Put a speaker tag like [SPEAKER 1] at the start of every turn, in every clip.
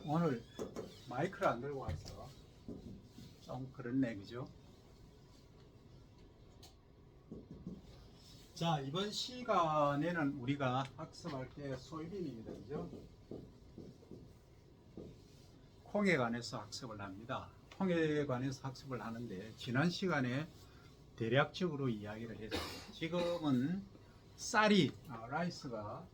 [SPEAKER 1] 오늘 마이크를 안 들고 와서 좀 그렇네, 그죠? 자, 이번 시간에는 우리가 학습할 게 소위빈입니다, 그죠? 콩에 관해서 학습을 합니다. 콩에 관해서 학습을 하는데 지난 시간에 대략적으로 이야기를 했어요. 지금은 쌀이 라이스가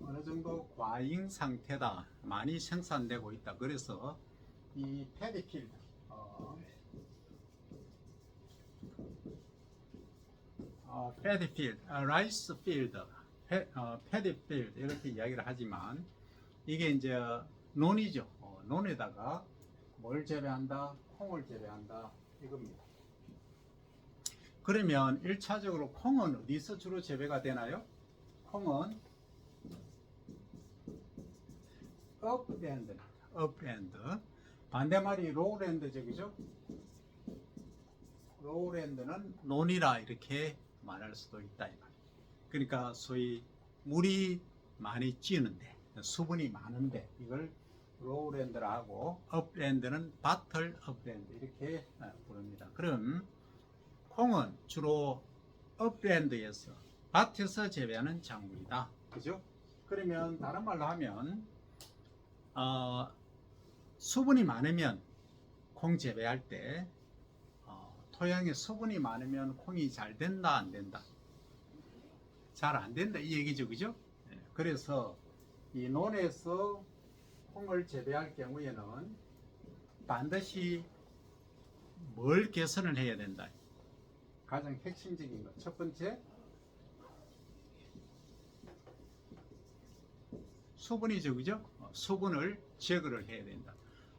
[SPEAKER 1] 어느 정도 과잉 상태다, 많이 생산되고 있다. 그래서 이 패디필드, 패디필드, 라이스 필드, 패디필드 이렇게 이야기를 하지만 이게 이제 논이죠. 논에다가 뭘 재배한다? 콩을 재배한다 이겁니다. 그러면 1차적으로 콩은 어디서 주로 재배가 되나요? 콩은 업랜드. 반대말이 로우랜드죠, 그죠? 로우랜드는 논이라 이렇게 말할 수도 있다 이 말. 그러니까 소위 물이 많이 찌는데 수분이 많은데 이걸 로우랜드라 하고, 업랜드는 바틀 업랜드 이렇게 부릅니다. 그럼 콩은 주로 업랜드에서 밭에서 재배하는 작물이다, 그죠? 그러면 다른 말로 하면 수분이 많으면 콩 재배할 때 토양에 수분이 많으면 콩이 잘 된다, 안 된다? 잘 안 된다 이 얘기죠, 그죠? 그래서 이 논에서 콩을 재배할 경우에는 반드시 뭘 개선을 해야 된다? 가장 핵심적인 것, 첫 번째 수분이죠, 그죠? 수분을 제거를 해야 된다.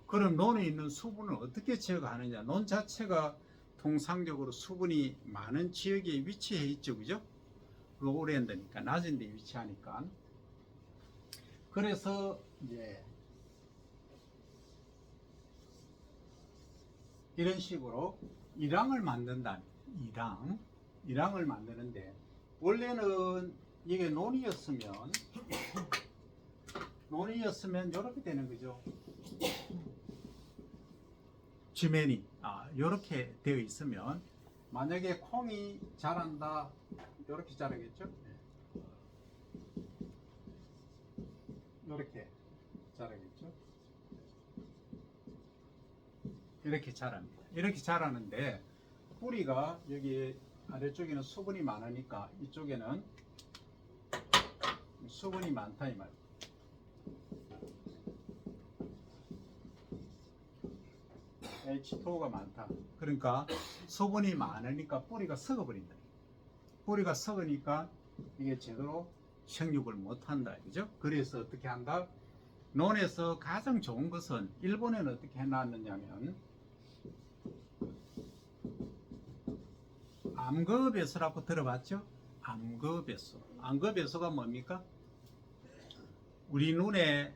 [SPEAKER 1] 그럼 논에 있는 수분을 어떻게 제거하느냐? 논 자체가 통상적으로 수분이 많은 지역에 위치해 있죠, 그죠? 로우랜드니까 낮은 데 위치하니까. 그래서 이제 이런 식으로 일항을 만든다. 일항을 만드는데, 원래는 이게 논이었으면 이렇게 되는 거죠. 지면이 이렇게 되어 있으면 만약에 콩이 자란다, 이렇게 자라겠죠. 이렇게 자라겠죠. 이렇게 자랍니다. 이렇게 자라는데 뿌리가 여기 아래쪽에는 수분이 많으니까 이쪽에는 수분이 많다 이 말이에요. H2O가 많다. 그러니까 수분이 많으니까 뿌리가 썩어버린다. 뿌리가 썩으니까 이게 제대로 생육을 못한다, 그죠? 그래서 어떻게 한다? 논에서 가장 좋은 것은, 일본에는 어떻게 해놨느냐면 암거배수라고 들어봤죠? 암거배수가 뭡니까? 우리 눈에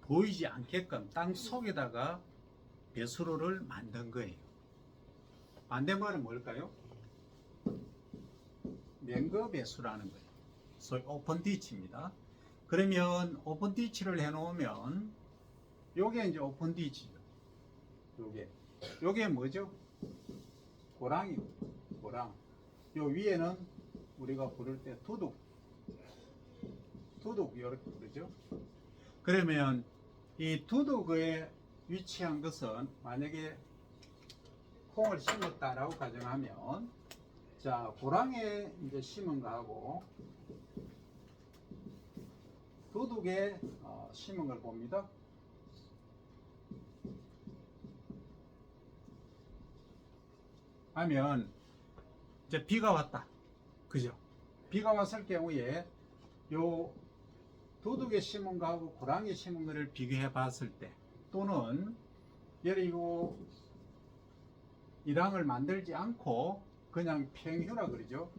[SPEAKER 1] 보이지 않게끔 땅 속에다가 배수로를 만든 거예요. 반대말은 뭘까요? 맹거배수라는 거예요. 소위 오픈디치입니다. 그러면 오픈디치를 해놓으면 요게 이제 오픈디치죠. 요게 뭐죠? 고랑이고, 고랑. 요 위에는 우리가 부를 때 두둑 이렇게 부르죠. 그러면 이 두둑에 위치한 것은, 만약에 콩을 심었다라고 가정하면, 자, 고랑에 이제 심은 거하고 두둑에 심은 걸 봅니다. 하면 이제 비가 왔다, 그죠? 비가 왔을 경우에 요 두둑에 심은 거하고 고랑에 심은 거를 비교해 봤을 때, 또는 요 일항을 만들지 않고 그냥 평휴라 그러죠.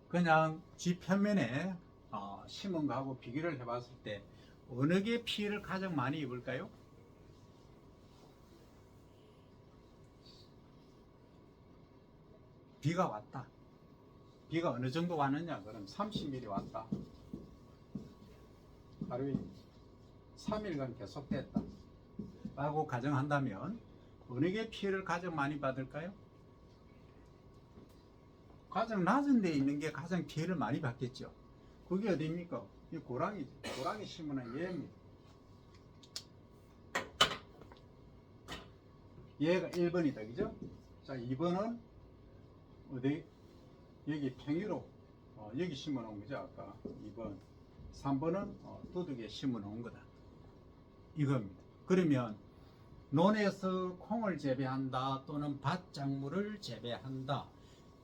[SPEAKER 1] 그냥 지 편면에 심은 거하고 비교를 해 봤을 때 어느 게 피해를 가장 많이 입을까요? 비가 왔다. 비가 어느 정도 왔느냐? 그럼 30mm 왔다. 하루에 3일간 계속됐다 라고 가정한다면 어느 게 피해를 가장 많이 받을까요? 가장 낮은 데 있는 게 가장 피해를 많이 받겠죠. 그게 어디입니까? 이 고랑이죠. 고랑이 심으면 얘입니다. 얘가 1번이다, 그죠? 자, 2번은 어디? 여기 팽이로 여기 심어 놓은 거죠, 아까. 2번. 3번은 도둑에 심어 놓은 거다. 이겁니다. 그러면 논에서 콩을 재배한다 또는 밭작물을 재배한다.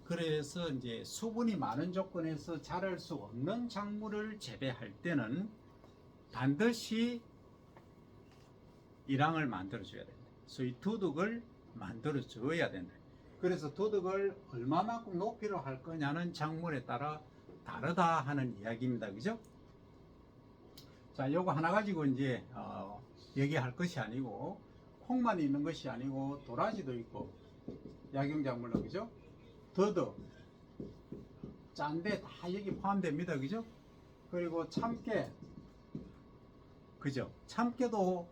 [SPEAKER 1] 그래서 이제 수분이 많은 조건에서 자랄 수 없는 작물을 재배할 때는 반드시 일항을 만들어 줘야 된다. 소위 도둑을 만들어 줘야 된다. 그래서 도둑을 얼마만큼 높이로 할 거냐는 작물에 따라 다르다 하는 이야기입니다. 그죠? 자, 요거 하나 가지고 이제 얘기할 것이 아니고 콩만 있는 것이 아니고 도라지도 있고 약용작물로, 그죠? 더덕, 짠데 다 여기 포함됩니다. 그죠? 그리고 참깨, 그죠? 참깨도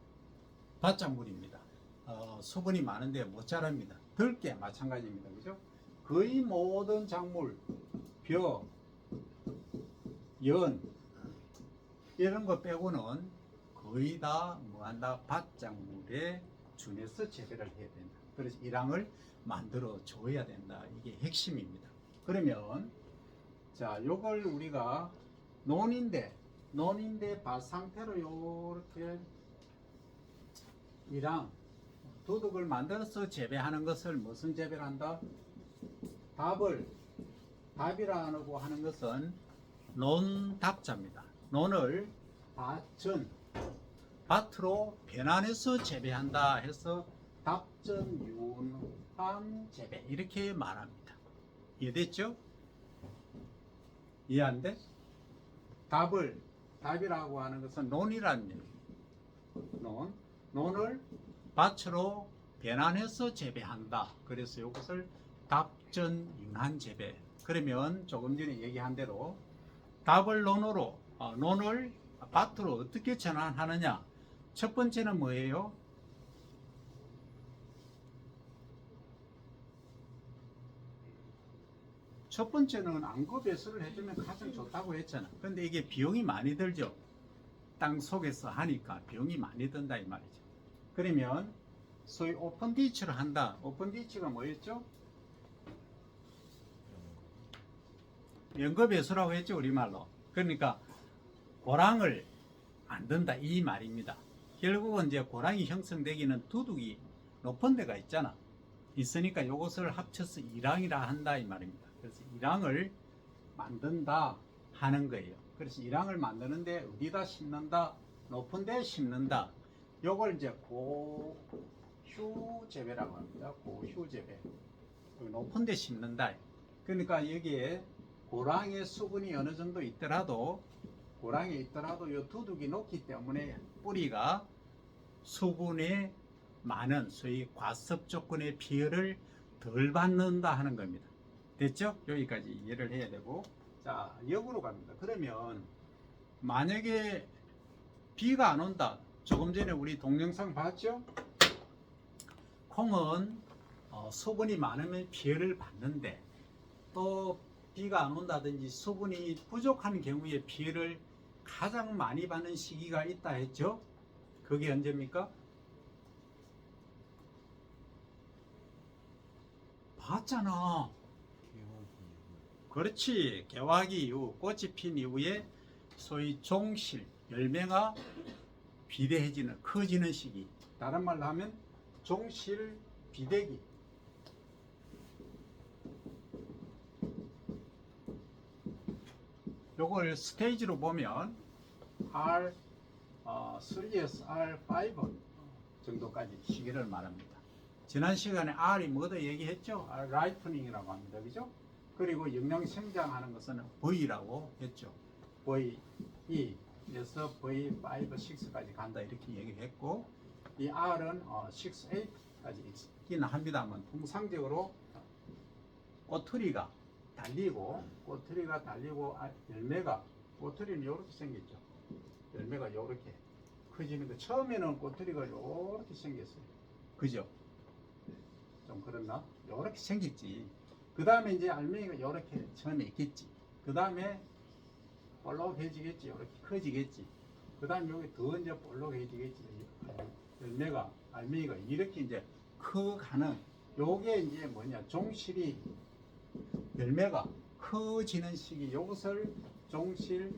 [SPEAKER 1] 밭작물입니다. 수분이 많은데 못 자랍니다. 들깨 마찬가지입니다. 그죠? 거의 모든 작물, 벼, 연 이런 거 빼고는 거의 다 뭐한다? 밭작물에 준해서 재배를 해야 된다. 그래서 일항을 만들어 줘야 된다. 이게 핵심입니다. 그러면 자, 요걸 우리가 논인데 밭 상태로 요렇게 일항 도둑을 만들어서 재배하는 것을 무슨 재배를 한다? 답이라고 하는 것은 논답자입니다. 논을 밭으로 변환해서 재배한다 해서 답전윤환 재배 이렇게 말합니다. 이해됐죠? 이해 안 돼? 답이라고 하는 것은 논이라는 얘기. 논을 밭으로 변환해서 재배한다. 그래서 이것을 답전윤환 재배. 그러면 조금 전에 얘기한 대로 답을 논을 밭으로 어떻게 전환하느냐? 첫 번째는 뭐예요? 첫 번째는 안거 배수를 해주면 가장 좋다고 했잖아. 근데 이게 비용이 많이 들죠. 땅 속에서 하니까 비용이 많이 든다 이 말이죠. 그러면 소위 오픈 디치를 한다. 오픈 디치가 뭐였죠? 연거 배수라고 했죠, 우리말로. 그러니까 고랑을 만든다 이 말입니다. 결국은 이제 고랑이 형성되기는 두둑이 높은 데가 있잖아. 있으니까 이것을 합쳐서 일항이라 한다 이 말입니다. 그래서 일항을 만든다 하는 거예요. 그래서 일항을 만드는데 어디다 심는다? 높은 데 심는다. 요걸 이제 고휴 재배라고 합니다. 고휴 재배. 높은 데 심는다. 그러니까 여기에 고랑의 수분이 어느 정도 있더라도 요 두둑이 높기 때문에 뿌리가 수분에 많은 소위 과습 조건의 피해를 덜 받는다 하는 겁니다. 됐죠? 여기까지 이해를 해야 되고, 자, 역으로 갑니다. 그러면 만약에 비가 안 온다. 조금 전에 우리 동영상 봤죠? 콩은 수분이 많으면 피해를 받는데 또 비가 안 온다든지 수분이 부족한 경우에 피해를 가장 많이 받는 시기가 있다 했죠? 그게 언제입니까? 봤잖아. 그렇지. 개화기 이후 꽃이 핀 이후에 소위 종실 열매가 비대해지는 커지는 시기. 다른 말로 하면 종실 비대기. 요걸 스테이지로 보면 R3에서 R5 정도까지 시기를 말합니다. 지난 시간에 R이 뭐다 얘기했죠? 라이프닝이라고 합니다. 그죠? 그리고 영양 생장하는 것은 V라고 했죠. V2에서 V5, 6까지 간다 이렇게 얘기했고, 이 R은 6, 8까지 있기는 합니다만 통상적으로 꼬투리가 달리고 열매가 꼬투리는 이렇게 생겼죠. 열매가 요렇게 커지는 거. 처음에는 꼬투리가 요렇게 생겼어요. 그죠? 좀 그렇나? 요렇게 생겼지. 그 다음에 이제 알맹이가 요렇게 처음에 있겠지. 그 다음에 볼록해지겠지. 요렇게 커지겠지. 그 다음에 여기 더 이제 볼록해지겠지. 열매가, 알맹이가 이렇게 이제 커가는, 요게 이제 뭐냐, 종실이, 열매가 커지는 시기, 요것을 종실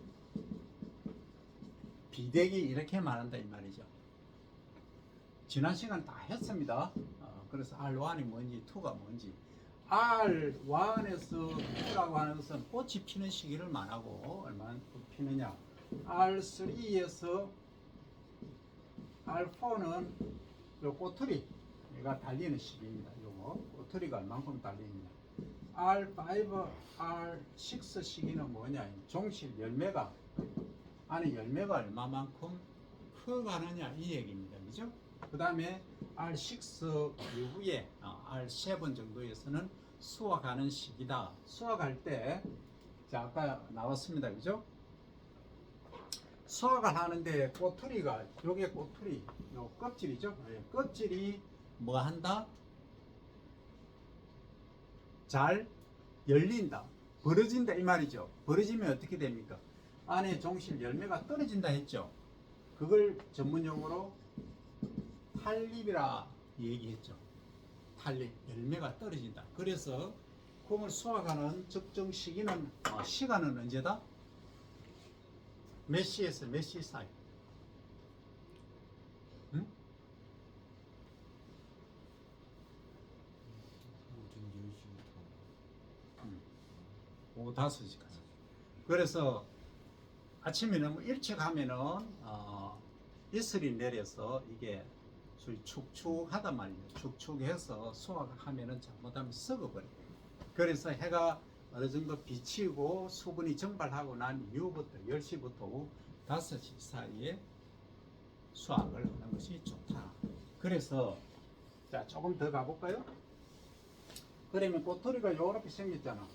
[SPEAKER 1] 비대기 이렇게 말한다 이 말이죠. 지난 시간 다 했습니다. 그래서 R1이 뭔지 2가 뭔지, R1에서 2라고 하는 것은 꽃이 피는 시기를 말하고 얼마나 피느냐, R3에서 R4는 요 꼬투리가 달리는 시기입니다. 요거 꼬투리가 얼만큼 달립니다. R5, R6 시기는 뭐냐, 종실 열매가, 안에 열매가 얼마만큼 커가느냐 이 얘기입니다. 그죠? 그 다음에 R6 이후에 R7 정도에서는 수확하는 시기다. 수확할 때, 자, 아까 나왔습니다. 그죠? 수확을 하는데 꼬투리가, 요게 꼬투리, 요 껍질이죠? 껍질이 뭐 한다? 잘 열린다. 벌어진다 이 말이죠. 벌어지면 어떻게 됩니까? 안에 종실 열매가 떨어진다 했죠. 그걸 전문용어로 탈립이라 얘기했죠. 탈립, 열매가 떨어진다. 그래서 콩을 수확하는 적정 시기는, 시간은 언제다? 몇 시에서 몇 시 사이? 응? 오후 5시까지. 그래서 아침에 너무 일찍 하면은 이슬이 내려서 이게 소위 축축하단 말이에요. 축축해서 수확하면은 잘못하면 썩어버려요. 그래서 해가 어느 정도 비치고 수분이 증발하고 난 이후부터 10시부터 오후 5시 사이에 수확을 하는 것이 좋다. 그래서 자, 조금 더 가볼까요? 그러면 꼬투리가 요렇게 생겼잖아.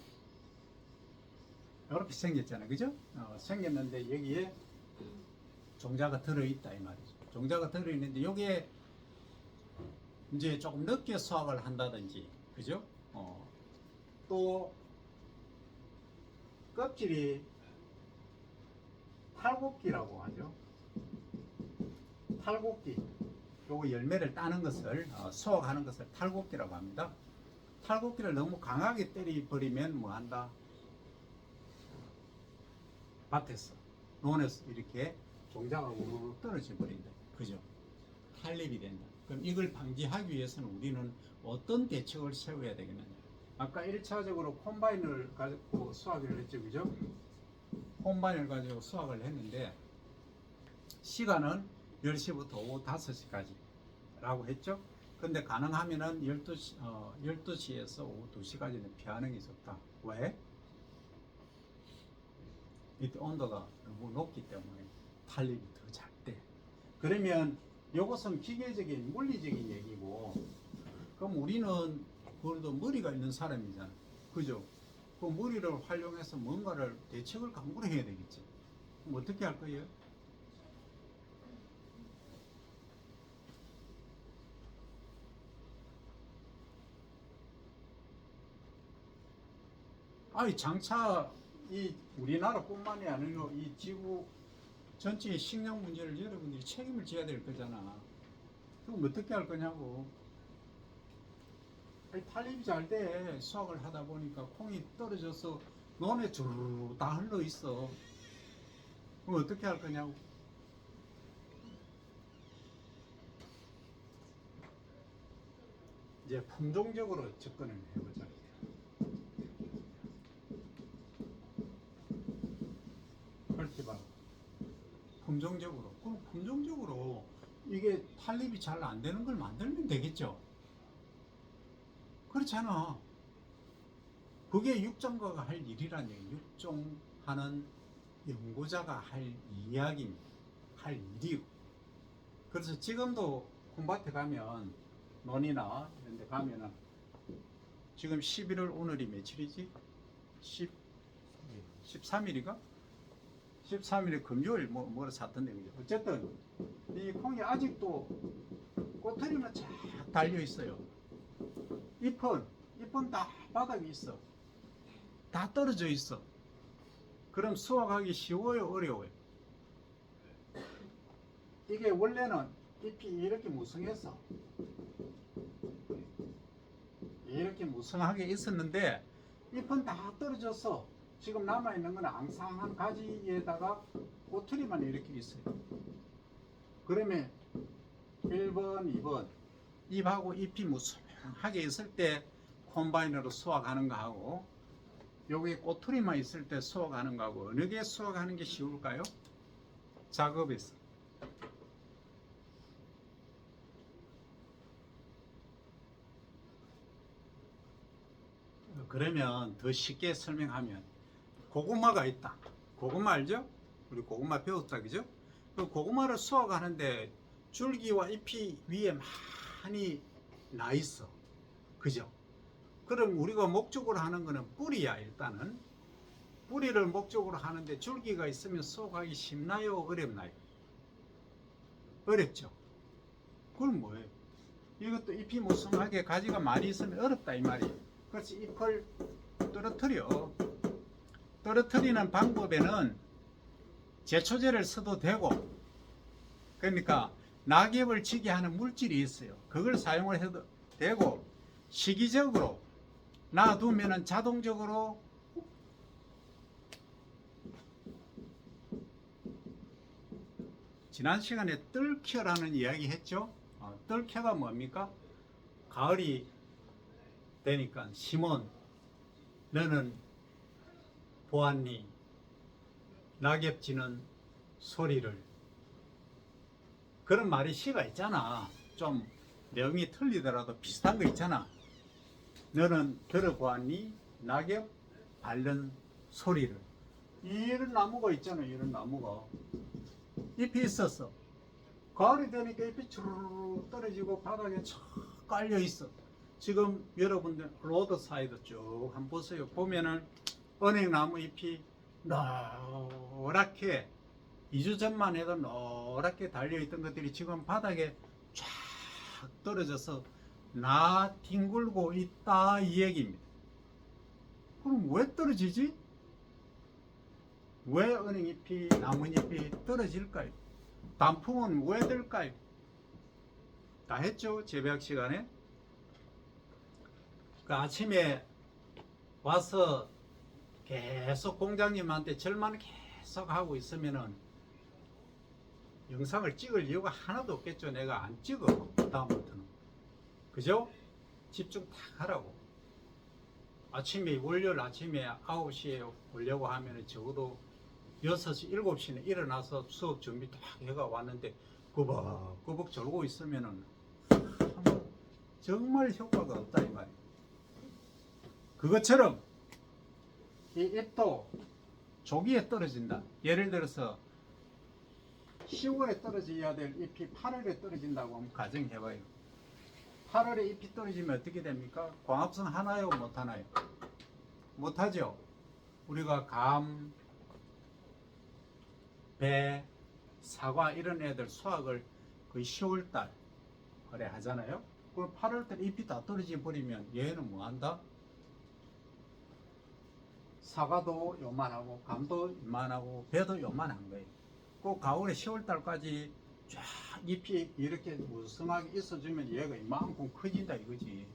[SPEAKER 1] 요렇게 생겼잖아. 그죠? 생겼는데 여기에 종자가 들어있다 이 말이죠. 종자가 들어있는데 요게 이제 조금 늦게 수확을 한다든지, 그죠? 또 껍질이 탈곡기라고 하죠. 탈곡기, 요거 열매를 따는 것을, 수확하는 것을 탈곡기라고 합니다. 탈곡기를 너무 강하게 때려버리면 뭐 한다? 밭에서, 논에서 이렇게 종자가 우르르 떨어져 버린다. 그죠? 탈립이 된다. 그럼 이걸 방지하기 위해서는 우리는 어떤 대책을 세워야 되겠느냐? 아까 1차적으로 콤바인을 가지고 수확을 했죠. 그죠? 콤바인을 가지고 수확을 했는데 시간은 10시부터 오후 5시까지 라고 했죠. 근데 가능하면은 12시에서 오후 2시까지는 피하는 게 좋다. 왜? 이때 온도가 너무 높기 때문에 탈립이 더 작대. 그러면 이것은 기계적인 물리적인 얘기고, 그럼 우리는 그래도 머리가 있는 사람이잖아. 그죠? 그 머리를 활용해서 뭔가를 대책을 강구를 해야 되겠지. 그럼 어떻게 할 거예요? 아니, 장차 이 우리나라뿐만이 아니고 이 지구 전체의 식량 문제를 여러분들이 책임을 져야 될 거잖아. 그럼 어떻게 할 거냐고. 탈립이 잘 돼. 수확을 하다 보니까 콩이 떨어져서 논에 주르르 다 흘러 있어. 그럼 어떻게 할 거냐고. 이제 품종적으로 접근을 해보자. 그렇게 봐. 품종적으로. 그럼 품종적으로 이게 탈립이 잘 안 되는 걸 만들면 되겠죠. 그렇잖아. 그게 육종가가 할 일이란 얘기. 육종하는 연구자가 할 이야기입니다. 할 일이고. 그래서 지금도 콩밭에 가면, 논이나 이런 데 가면은, 지금 11월 오늘이 며칠이지? 13일이가? 13일에 금요일 뭐를 샀던데 그죠? 어쨌든 이 콩이 아직도 꼬투리만 쫙 달려 있어요. 잎은 다 바닥에 있어. 다 떨어져 있어. 그럼 수확하기 쉬워요, 어려워요? 이게 원래는 잎이 이렇게 무성해서 이렇게 무성하게 있었는데 잎은 다 떨어져서 지금 남아있는 건 앙상한 가지에다가 꼬투리만 이렇게 있어요. 그러면 1번, 2번 잎하고 잎이 무성하게 있을 때 콤바이너로 수확하는 거하고 여기 꼬투리만 있을 때 수확하는 거하고 어느 게 수확하는 게 쉬울까요? 작업에서. 그러면 더 쉽게 설명하면 고구마가 있다. 고구마 알죠? 우리 고구마 배웠다 그죠? 그 고구마를 수확하는데 줄기와 잎이 위에 많이 나 있어. 그죠? 그럼 우리가 목적으로 하는 거는 뿌리야. 일단은 뿌리를 목적으로 하는데 줄기가 있으면 수확하기 쉽나요? 어렵나요? 어렵죠. 그럼 뭐예요? 이것도 잎이 무성하게 가지가 많이 있으면 어렵다 이 말이에요. 그래서 잎을 떨어뜨리는 방법에는 제초제를 써도 되고, 그러니까 낙엽을 지게 하는 물질이 있어요. 그걸 사용을 해도 되고, 시기적으로 놔두면은 자동적으로 지난 시간에 뜰켜라는 이야기 했죠. 뜰켜가 뭡니까? 가을이 되니까 시몬 너는 보았니 낙엽 지는 소리를, 그런 말이 시가 있잖아. 좀 내용이 틀리더라도 비슷한 거 있잖아. 너는 들어보았니 낙엽 밟는 소리를. 이런 나무가 있잖아. 이런 나무가 잎이 있었어. 가을이 되니까 잎이 주르르 떨어지고 바닥에 쫙 깔려 있어. 지금 여러분들 로드 사이드 쭉 한번 보세요. 보면은 은행나무 잎이 노랗게 2주 전만 해도 노랗게 달려있던 것들이 지금 바닥에 쫙 떨어져서 나 뒹굴고 있다 이 얘기입니다. 그럼 왜 떨어지지? 왜 은행잎이 나뭇잎이 떨어질까요? 단풍은 왜 될까요? 다 했죠? 재배학 시간에. 그 아침에 와서 계속 공장님한테 절만 계속 하고 있으면은 영상을 찍을 이유가 하나도 없겠죠. 내가 안 찍어. 다음부터는. 그죠? 집중 딱 하라고. 아침에 월요일 아침에 9시에 오려고 하면은 적어도 6시, 7시는 일어나서 수업 준비 딱 해가 왔는데 꾸벅꾸벅 졸고 있으면은 정말 효과가 없다 이 말이에요. 그것처럼 이 잎도 조기에 떨어진다. 예를 들어서 10월에 떨어져야 될 잎이 8월에 떨어진다고 한번 가정해봐요. 8월에 잎이 떨어지면 어떻게 됩니까? 광합성 하나요? 못하나요? 못하죠. 우리가 감, 배, 사과 이런 애들 수확을 거의 10월달 그래 하잖아요. 그럼 8월달 잎이 다 떨어져 버리면 얘는 뭐 한다? 사과도 요만하고 감도 요만하고 배도 요만한 거예요. 그 가을에 10월달까지 쫙 잎이 이렇게 무성하게 있어주면 얘가 이만큼 커진다 이거지.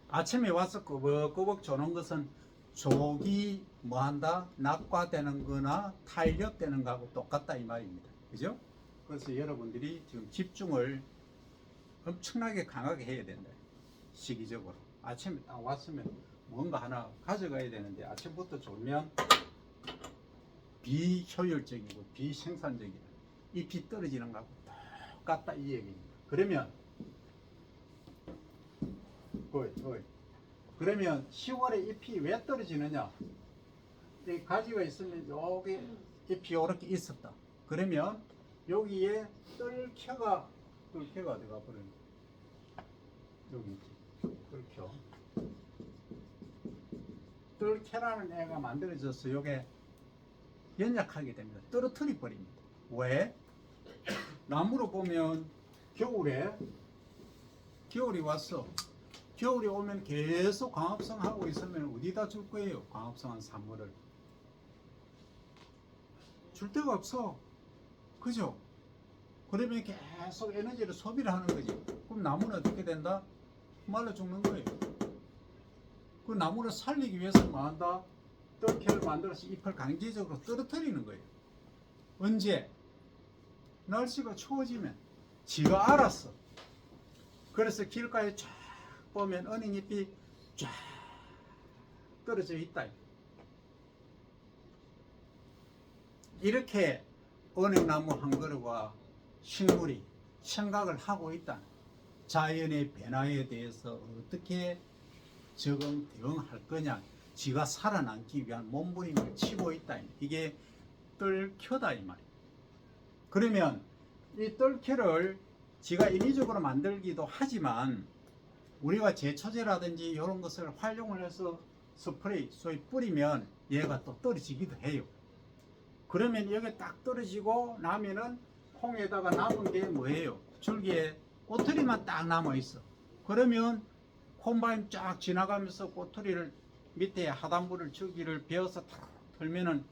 [SPEAKER 1] 아침에 와서 꾸벅꾸벅 조는 것은 조기 뭐한다? 낙과되는 거나 탄력되는 거하고 똑같다 이 말입니다. 그죠? 그래서 여러분들이 지금 집중을 엄청나게 강하게 해야 된다. 시기적으로. 아침에 딱 왔으면 뭔가 하나 가져가야 되는데 아침부터 졸면 비효율적이고 비생산적이다. 잎이 떨어지는 거하고 똑같다 이 얘기입니다. 그러면 그러면 10월에 잎이 왜 떨어지느냐? 이 가지가 있으면 여기 잎이 이렇게 있었다. 그러면 여기에 뜰켜가 어디 가버리는 여기 있지. 뜰켜. 뜰캐라는 애가 만들어져서 요게 연약하게 됩니다. 떨어뜨려 버립니다. 왜? 나무로 보면 겨울이 왔어. 겨울이 오면 계속 광합성 하고 있으면 어디다 줄 거예요? 광합성한 산물을 줄 데가 없어. 그죠? 그러면 계속 에너지를 소비를 하는 거지. 그럼 나무는 어떻게 된다? 말라 죽는 거예요. 그 나무를 살리기 위해서 뭐 한다? 뜰캐를 만들어서 잎을 강제적으로 떨어뜨리는 거예요. 언제? 날씨가 추워지면. 지가 알았어. 그래서 길가에 쫙 보면 은행잎이 쫙 떨어져 있다. 이렇게 은행나무 한 그루와 식물이 생각을 하고 있다. 자연의 변화에 대해서 어떻게 대응할 거냐. 지가 살아남기 위한 몸부림을 치고 있다. 이게 뜰캐다 이 말이에요. 그러면 이 뜰캐를 지가 인위적으로 만들기도 하지만 우리가 제초제라든지 이런 것을 활용을 해서 스프레이, 소위 뿌리면 얘가 또 떨어지기도 해요. 그러면 여기 딱 떨어지고 나면은 콩에다가 남은 게 뭐예요? 줄기에 꼬투리만 딱 남아 있어. 그러면 콤바인 쫙 지나가면서 꼬투리를 밑에 하단부를 줄기를 베어서 탁 털면은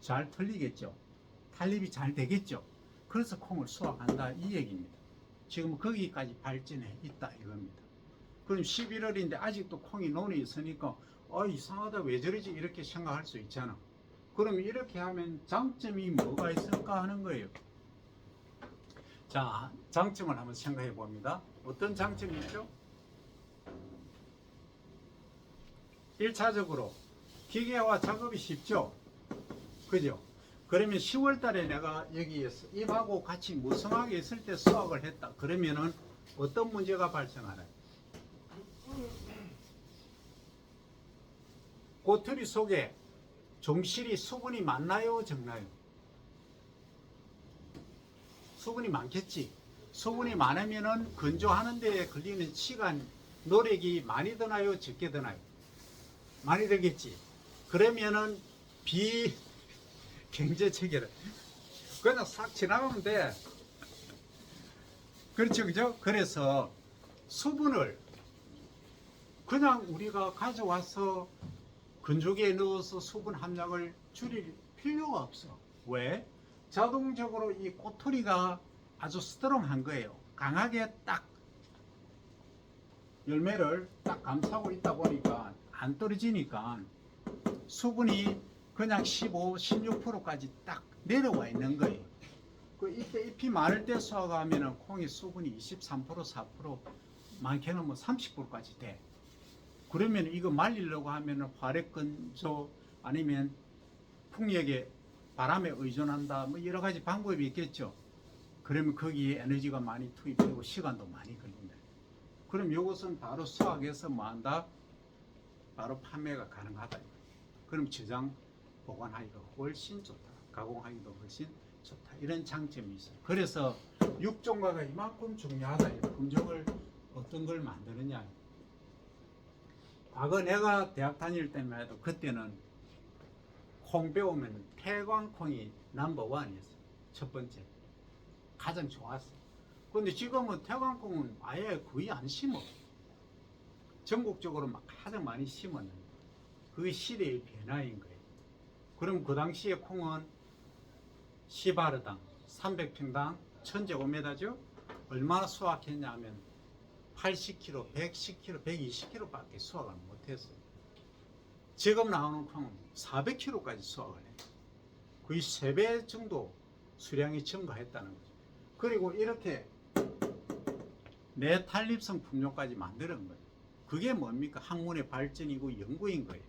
[SPEAKER 1] 잘 털리겠죠. 탄립이 잘 되겠죠. 그래서 콩을 수확한다 이 얘기입니다. 지금 거기까지 발전해 있다 이겁니다. 그럼 11월인데 아직도 콩이 논에 있으니까 이상하다 왜 저러지 이렇게 생각할 수 있잖아. 그럼 이렇게 하면 장점이 뭐가 있을까 하는 거예요. 자, 장점을 한번 생각해 봅니다. 어떤 장점이 있죠? 1차적으로 기계화 작업이 쉽죠. 그죠? 그러면 10월 달에 내가 여기에서 잎하고 같이 무성하게 있을 때 수확을 했다. 그러면은 어떤 문제가 발생하나요? 꼬투리 속에 종실이 수분이 많나요? 적나요? 수분이 많겠지. 수분이 많으면은 건조하는 데 걸리는 시간, 노력이 많이 드나요? 적게 드나요? 많이 들겠지. 그러면은 경제 체계를 그냥 싹 지나가면 돼. 그렇죠, 그죠? 그래서 수분을 그냥 우리가 가져와서 건조기에 넣어서 수분 함량을 줄일 필요가 없어. 왜? 자동적으로 이 꼬투리가 아주 스트롱한 거예요. 강하게 딱 열매를 딱 감싸고 있다 보니까 안 떨어지니까 수분이 그냥 15, 16%까지 딱 내려와 있는 거예요. 그 잎이 많을 때 수확하면 콩이 수분이 23%, 4%, 많게는 뭐 30%까지 돼. 그러면 이거 말리려고 하면 화력건조 아니면 풍력에 바람에 의존한다 뭐 여러 가지 방법이 있겠죠. 그러면 거기에 에너지가 많이 투입되고 시간도 많이 걸린다. 그럼 이것은 바로 수확해서 뭐 한다? 바로 판매가 가능하다. 그럼 저장 보관하기가 훨씬 좋다. 가공하기도 훨씬 좋다. 이런 장점이 있어요. 그래서 육종과가 이만큼 중요하다. 품종을 어떤 걸 만드느냐. 과거 내가 대학 다닐 때만 해도 그때는 콩 배우면 태광콩이 넘버원이었어요. 첫 번째. 가장 좋았어. 근데 지금은 태광콩은 아예 거의 안 심어. 전국적으로 막 가장 많이 심었는데 그게 시대의 변화인 거예요. 그럼 그 당시에 콩은 시바르당 300평당 1000제곱미터죠. 얼마나 수확했냐 하면 80kg, 110kg, 120kg 밖에 수확을 못했어요. 지금 나오는 콩은 400kg까지 수확을 해요. 거의 3배 정도 수량이 증가했다는 거죠. 그리고 이렇게 내탄립성 품종까지 만드는 거예요. 그게 뭡니까? 학문의 발전이고 연구인 거예요.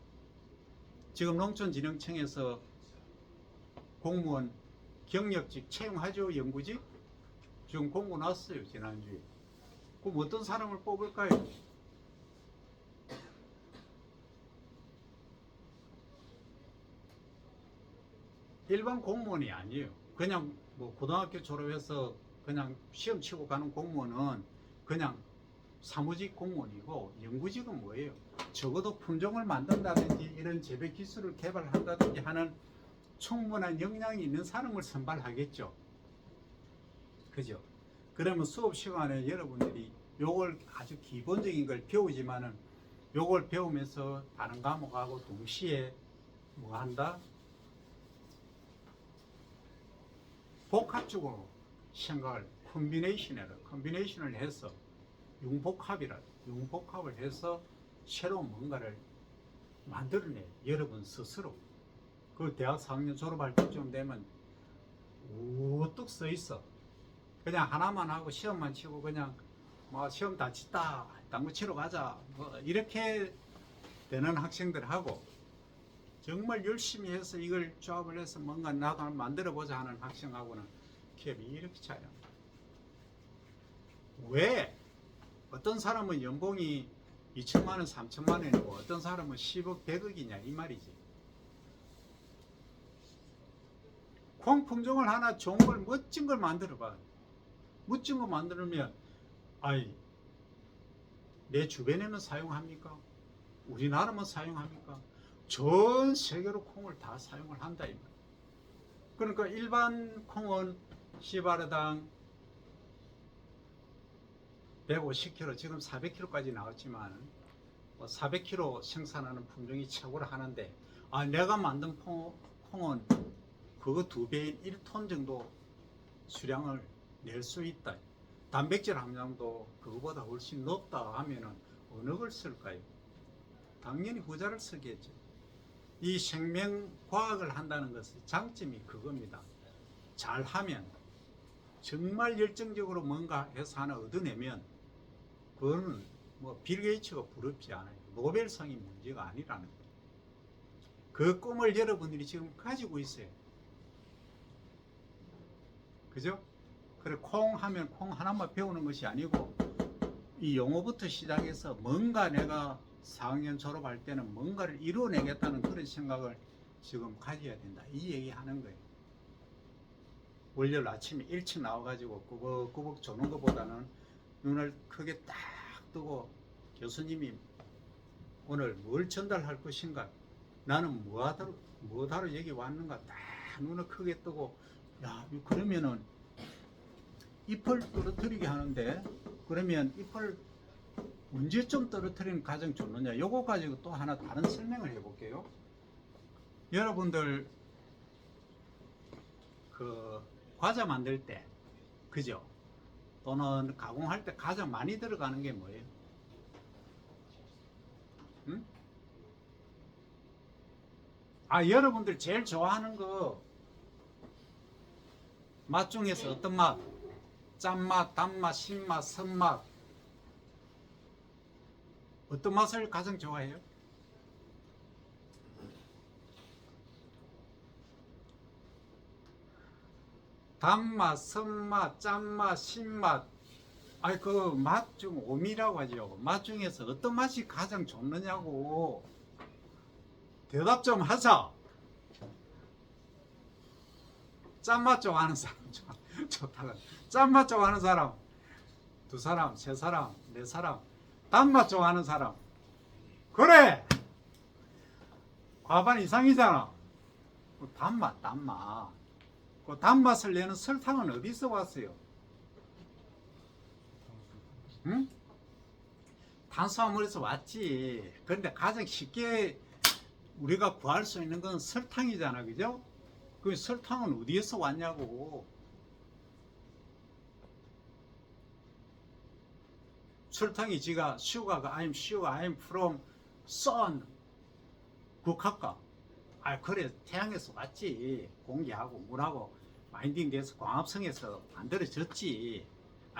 [SPEAKER 1] 지금 농촌진흥청에서 공무원 경력직 채용하죠. 연구직 지금 공고 났어요. 지난주에. 그럼 어떤 사람을 뽑을까요? 일반 공무원이 아니에요. 그냥 뭐 고등학교 졸업해서 그냥 시험 치고 가는 공무원은 그냥 사무직 공무원이고 연구직은 뭐예요? 적어도 품종을 만든다든지 이런 재배 기술을 개발한다든지 하는 충분한 역량이 있는 사람을 선발하겠죠. 그죠? 그러면 수업 시간에 여러분들이 요걸 아주 기본적인 걸 배우지만은 요걸 배우면서 다른 과목하고 동시에 뭐 한다? 복합적으로 생각을 컨비네이션을 해서 융복합을 해서 새로운 뭔가를 만들어내. 여러분 스스로. 그 대학 4학년 졸업할 때쯤 되면 우뚝 서 있어. 그냥 하나만 하고 시험만 치고 그냥 뭐 시험 다 치다 당구 치러 가자 뭐 이렇게 되는 학생들하고 정말 열심히 해서 이걸 조합을 해서 뭔가 나도 한번 만들어 보자 하는 학생하고는 갭이 이렇게 차이납니다. 왜? 어떤 사람은 연봉이 2천만 원, 3천만 원이고 어떤 사람은 10억, 100억이냐 이 말이지. 콩 품종을 하나 좋은 걸 멋진 걸 만들어 봐. 멋진 거 만들면 아이 내 주변에는 사용합니까? 우리나라만 사용합니까? 전 세계로 콩을 다 사용을 한다 이 말. 그러니까 일반 콩은 씨바르당 150kg, 지금 400kg까지 나왔지만 400kg 생산하는 품종이 최고로 하는데 내가 만든 콩은 그거 2배인 1톤 정도 수량을 낼 수 있다. 단백질 함량도 그거보다 훨씬 높다 하면은 어느 걸 쓸까요? 당연히 후자를 쓰겠죠. 이 생명과학을 한다는 것의 장점이 그겁니다. 잘하면 정말 열정적으로 뭔가 해서 하나 얻어내면 그거는 뭐 빌 게이츠가 부럽지 않아요. 노벨상이 문제가 아니라는 거예요. 그 꿈을 여러분들이 지금 가지고 있어요. 그죠? 그래 콩 하면 콩 하나만 배우는 것이 아니고 이 용어부터 시작해서 뭔가 내가 4학년 졸업할 때는 뭔가를 이루어내겠다는 그런 생각을 지금 가져야 된다. 이 얘기 하는 거예요. 월요일 아침에 일찍 나와가지고 꾸벅꾸벅 조는 것보다는 눈을 크게 딱 뜨고 교수님이 오늘 뭘 전달할 것인가, 나는 뭐하러 여기 왔는가 딱 눈을 크게 뜨고 야 그러면은 잎을 떨어뜨리게 하는데 그러면 잎을 언제쯤 떨어뜨리는 가장 좋느냐, 요거 가지고 또 하나 다른 설명을 해볼게요. 여러분들 그 과자 만들 때 그죠? 또는 가공할 때 가장 많이 들어가는 게 뭐예요? 응? 여러분들 제일 좋아하는 거 맛 중에서 어떤 맛? 짠맛, 단맛, 신맛, 선맛, 어떤 맛을 가장 좋아해요? 단맛, 선맛, 짠맛, 신맛. 그 맛 중 오미라고 하죠. 맛 중에서 어떤 맛이 가장 좋느냐고 대답 좀 하자. 짠맛 좋아하는 사람 좋다가, 짠맛 좋아하는 사람 2사람, 3사람, 4사람, 단맛 좋아하는 사람. 그래, 과반 이상이잖아. 단맛. 그 단맛을 내는 설탕은 어디서 왔어요? 응? 탄수화물에서 왔지. 그런데 가장 쉽게 우리가 구할 수 있는 건 설탕이잖아, 그죠? 그 설탕은 어디에서 왔냐고. 설탕이 지가 sugar가 I'm sugar, I'm from sun 국화가. 그래 태양에서 왔지. 공기하고 물하고 바인딩돼서 광합성에서 만들어졌지.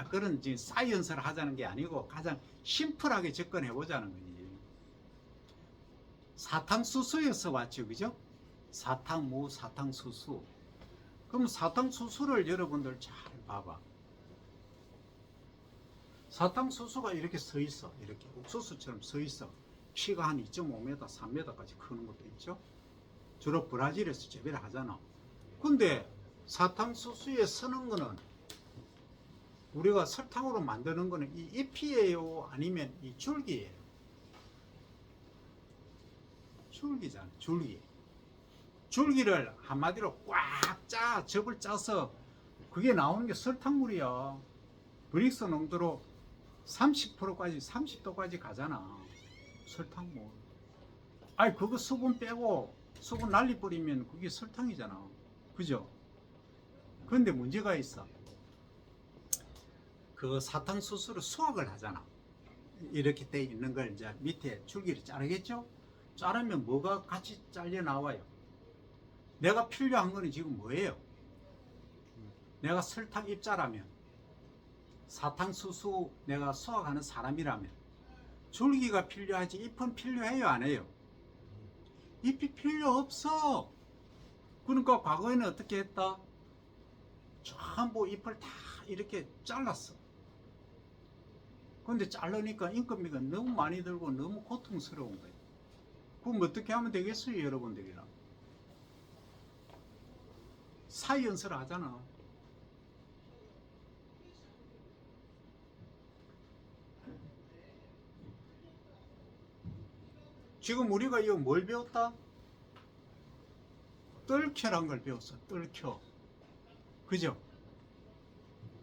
[SPEAKER 1] 그런 지금 사이언스를 하자는 게 아니고 가장 심플하게 접근해 보자는 거지. 사탕수수에서 왔죠, 그죠? 사탕무, 사탕수수. 그럼 사탕수수를 여러분들 잘 봐봐. 사탕수수가 이렇게 서 있어. 이렇게 옥수수처럼 서 있어. 키가 한 2.5m, 3m까지 크는 것도 있죠. 주로 브라질에서 재배를 하잖아. 근데 사탕수수에 서는 거는 우리가 설탕으로 만드는 거는 이 잎이에요, 아니면 이 줄기예요? 줄기잖아, 줄기. 줄기를 한마디로 꽉 짜, 접을 짜서 그게 나오는 게 설탕물이야. 브릭스 농도로 30%까지, 30도까지 가잖아. 설탕물. 아니, 그거 수분 빼고 수분 날리 버리면 그게 설탕이잖아. 그죠? 근데 문제가 있어. 그 사탕수수를 수확을 하잖아. 이렇게 돼 있는 걸 이제 밑에 줄기를 자르겠죠? 자르면 뭐가 같이 잘려 나와요? 내가 필요한 거는 지금 뭐예요? 내가 설탕 입자라면, 사탕수수 내가 수확하는 사람이라면 줄기가 필요하지 잎은 필요해요, 안 해요? 잎이 필요 없어. 그러니까 과거에는 어떻게 했다? 전부 잎을 다 이렇게 잘랐어. 근데 자르니까 인건비가 너무 많이 들고 너무 고통스러운 거예요. 그럼 어떻게 하면 되겠어요, 여러분들이랑? 사이언스를 하잖아. 지금 우리가 이거 뭘 배웠다? 뜰켜란 걸 배웠어. 뜰켜. 그죠?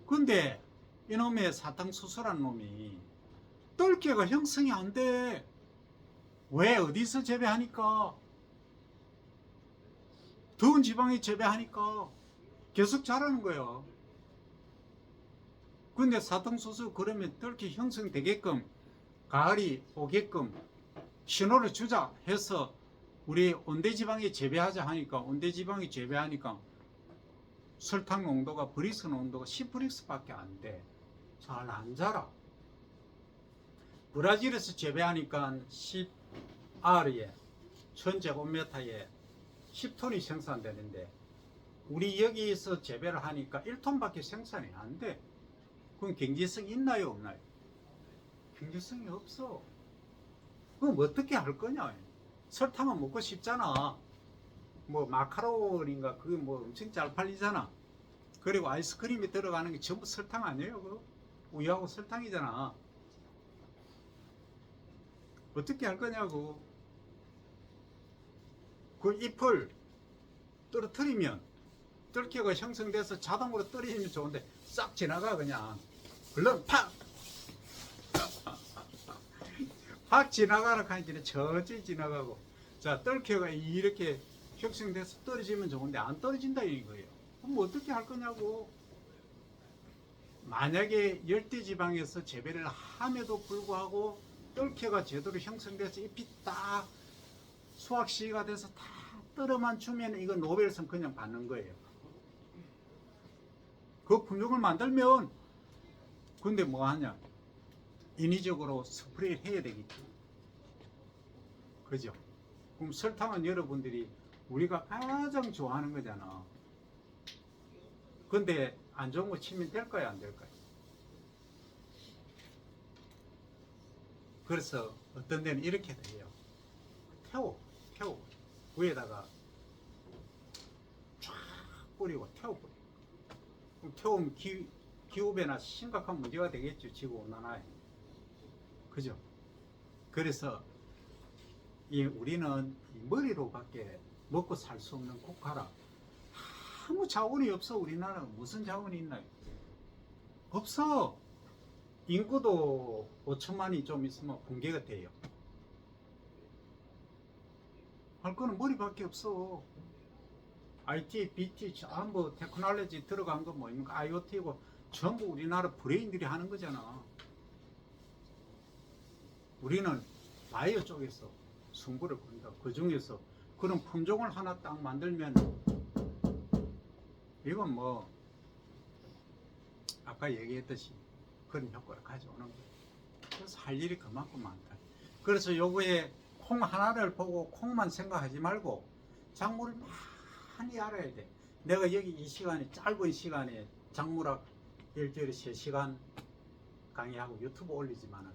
[SPEAKER 1] 근데 이놈의 사탕수수란 놈이 뜰켜가 형성이 안 돼. 왜? 어디서 재배하니까? 더운 지방에 재배하니까 계속 자라는 거야. 근데 사탕수수 그러면 뜰켜 형성되게끔 가을이 오게끔 신호를 주자 해서 우리 온대지방에 재배하자 하니까 온대지방에 재배하니까 설탕 농도가 브릭스 농도가 10브릭스밖에 안 돼. 잘 안 자라. 브라질에서 재배하니까 10R에 1000제곱미터에 10톤이 생산되는데 우리 여기서 재배를 하니까 1톤밖에 생산이 안 돼. 그럼 경제성이 있나요, 없나요? 경제성이 없어. 그럼 어떻게 할 거냐? 설탕은 먹고 싶잖아. 뭐 마카로니인가 그게 뭐 엄청 잘 팔리잖아. 그리고 아이스크림이 들어가는 게 전부 설탕 아니에요? 그거? 우유하고 설탕이잖아. 어떻게 할 거냐고. 그 잎을 떨어뜨리면 뜰기가 형성돼서 자동으로 떨어지면 좋은데 싹 지나가 그냥. 물론 팍 지나가라 하니까 저지 지나가고. 자, 뜰기가 이렇게 형성돼서 떨어지면 좋은데 안 떨어진다 이거예요. 그럼 어떻게 할 거냐고. 만약에 열대지방에서 재배를 함에도 불구하고 뜰기가 제대로 형성돼서 잎이 딱 수확 시기가 돼서 다 떨어만 주면 이거 노벨상 그냥 받는 거예요. 그 품종을 만들면 근데 뭐 하냐? 인위적으로 스프레이 해야 되겠죠. 그죠? 그럼 설탕은 여러분들이 우리가 가장 좋아하는 거잖아. 근데 안 좋은 거 치면 될까요, 안 될까요? 그래서 어떤 데는 이렇게 돼요. 태워 위에다가 쫙 뿌리고 태워버려. 그럼 태우면 기후변화 심각한 문제가 되겠죠, 지구온난화에. 그죠? 그래서 우리는 머리로밖에 먹고 살 수 없는 국가라. 아무 자원이 없어. 우리나라는 무슨 자원이 있나요? 없어. 인구도 5천만이 좀 있으면 붕괴가 돼요. 할 거는 머리밖에 없어. IT, BT, 전부 테크놀로지 들어간 거 뭐입니까? IoT고 전부 우리나라 브레인들이 하는 거잖아. 우리는 바이오 쪽에서 승부를 본다. 그 중에서 그런 품종을 하나 딱 만들면 이건 뭐 아까 얘기했듯이 그런 효과를 가져오는 거예요. 그래서 할 일이 그만큼 많다. 그래서 요거에 콩 하나를 보고 콩만 생각하지 말고 작물을 많이 알아야 돼. 내가 여기 이 시간에 짧은 시간에 작물학 일주일에 3시간 강의하고 유튜브 올리지만은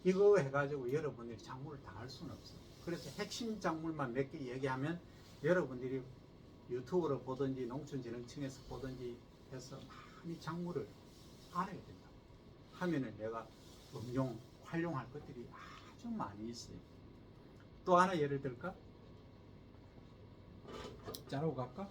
[SPEAKER 1] 이거 해가지고 여러분들이 작물을 다 할 수는 없어. 그래서 핵심 작물만 몇 개 얘기하면 여러분들이 유튜브로 보든지 농촌진흥청에서 보든지 해서 많이 작물을 알아야 된다. 하면은 내가 활용할 것들이 아주 많이 있어요. 또 하나 예를 들까? 자로 갈까?